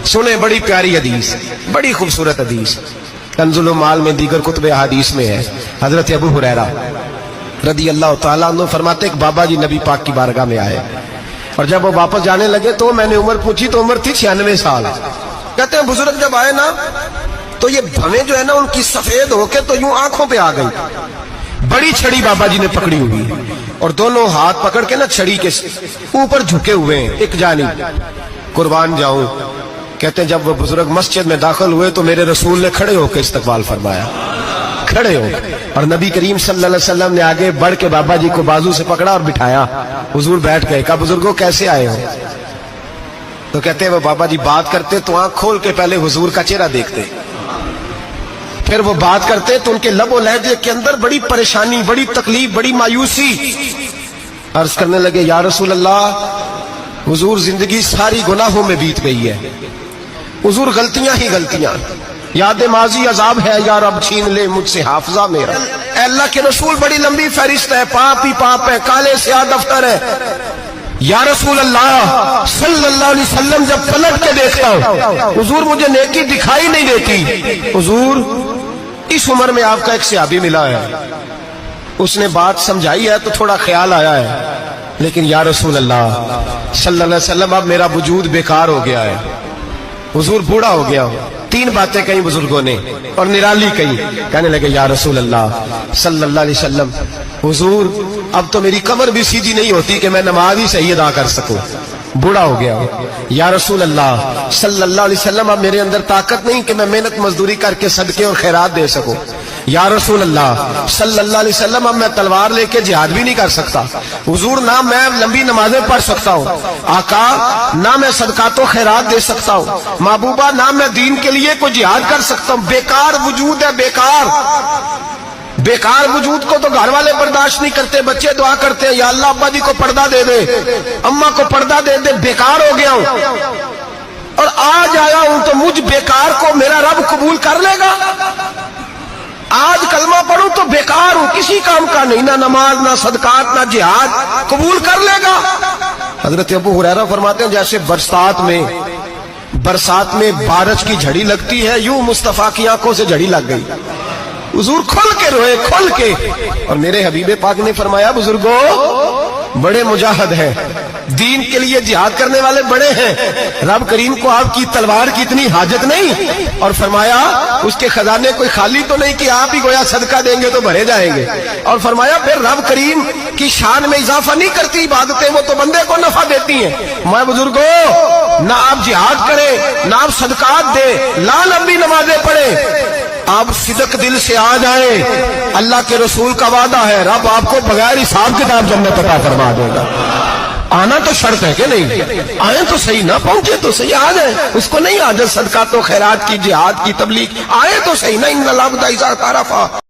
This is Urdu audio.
سنیں بڑی پیاری حدیث، بڑی خوبصورت حدیث، کنزُ المال میں دیگر کتب احادیث میں ہے۔ حضرت ابو ہریرہ رضی اللہ تعالیٰ عنہ فرماتے ایک بابا جی نبی پاک کی بارگاہ میں آئے، اور جب وہ واپس جانے لگے تو میں نے عمر پوچھی تو عمر تھی 96 سال۔ کہتے ہیں بزرگ جب آئے نا تو یہ بھویں جو ہے نا ان کی سفید ہو کے تو یوں آنکھوں پہ آ گئی، بڑی چھڑی بابا جی نے پکڑی ہوئی اور دونوں ہاتھ پکڑ کے نا چھڑی کے اوپر جھکے ہوئے ہیں ایک جانب، قربان جاؤں۔ کہتے ہیں جب وہ بزرگ مسجد میں داخل ہوئے تو میرے رسول نے کھڑے ہو کے استقبال فرمایا، کھڑے ہو، اور نبی کریم صلی اللہ علیہ وسلم نے آگے بڑھ کے بابا جی کو بازو سے پکڑا اور بٹھایا۔ حضور بیٹھ گئے، کہا بزرگوں کیسے آئے ہو؟ تو کہتے ہیں وہ بابا جی بات کرتے تو آنکھ کھول کے پہلے حضور کا چہرہ دیکھتے، پھر وہ بات کرتے تو ان کے لب و لہجے کے اندر بڑی پریشانی، بڑی تکلیف، بڑی مایوسی۔ عرض کرنے لگے یا رسول اللہ، حضور زندگی ساری گناہوں میں بیت گئی ہے، حضور غلطیاں ہی غلطیاں، یاد ماضی عذاب ہے، یا رب چھین لے مجھ سے حافظہ میرا۔ اے اللہ کے رسول بڑی لمبی فہرست ہے، پاپ ہی پاپ ہے، کالے سیاہ دفتر ہے۔ یا رسول اللہ صلی اللہ علیہ وسلم جب پلٹ کے دیکھتا ہوں حضور مجھے نیکی دکھائی نہیں دیتی۔ حضور اس عمر میں آپ کا ایک صحابی ملا ہے، اس نے بات سمجھائی ہے تو تھوڑا خیال آیا ہے، لیکن یا رسول اللہ صلی اللہ علیہ وسلم اب میرا وجود بیکار ہو گیا ہے، حضور بوڑھا ہو گیا ہوں۔ تین باتیں کہیں بزرگوں نے اور نرالی کہیں، کہنے لگے یا رسول اللہ صلی اللہ علیہ وسلم، حضور اب تو میری کمر بھی سیدھی نہیں ہوتی کہ میں نماز ہی صحیح ادا کر سکوں، بوڑھا ہو گیا ہوں۔ یا رسول اللہ صلی اللہ علیہ وسلم اب میرے اندر طاقت نہیں کہ میں محنت مزدوری کر کے صدقے اور خیرات دے سکوں۔ یا رسول اللہ صلی اللہ علیہ وسلم اب میں تلوار لے کے جہاد بھی نہیں کر سکتا، حضور نہ میں لمبی نمازیں پڑھ سکتا ہوں، آقا نہ میں صدقات و خیرات دے سکتا ہوں، محبوبہ نہ میں دین کے لیے کوئی جہاد کر سکتا ہوں، بیکار وجود ہے، بیکار۔ بیکار وجود کو تو گھر والے برداشت نہیں کرتے، بچے دعا کرتے ہیں یا اللہ ابا جی کو پردہ دے دے، اماں کو پردہ دے دے، بیکار ہو گیا ہوں اور آج آیا ہوں تو مجھ بیکار کو میرا رب قبول کر لے گا؟ آج کلمہ پڑھوں تو بیکار ہوں، کسی کام کا نہیں، نہ نماز نہ صدقات نہ جہاد، قبول کر لے گا؟ حضرت ابو ہریرہ فرماتے ہیں جیسے برسات میں بارش کی جھڑی لگتی ہے، یوں مصطفیٰ کی آنکھوں سے جھڑی لگ گئی، حضور کھل کے روئے، کھل کے۔ اور میرے حبیب پاک نے فرمایا بزرگوں بڑے مجاہد ہیں، دین کے لیے جہاد کرنے والے بڑے ہیں، رب کریم کو آپ کی تلوار کی اتنی حاجت نہیں، اور فرمایا اس کے خزانے کوئی خالی تو نہیں کہ آپ ہی گویا صدقہ دیں گے تو بھرے جائیں گے، اور فرمایا پھر رب کریم کی شان میں اضافہ نہیں کرتی عبادتیں، وہ تو بندے کو نفع دیتی ہیں۔ میں بزرگوں نہ آپ جہاد کریں نہ آپ صدقات دیں، لا لمبی نمازیں پڑھیں، آپ صدق دل سے آ جائیں، اللہ کے رسول کا وعدہ ہے رب آپ کو بغیر حساب کتاب جنت عطا فرما دے گا۔ آنا تو شرط ہے کہ نہیں؟ آئیں تو صحیح، نہ پہنچے تو صحیح، آ جائیں، اس کو نہیں عادت صدقات و خیرات کی، جہاد کی، تبلیغ، آئے تو صحیح، نہ ان اللہ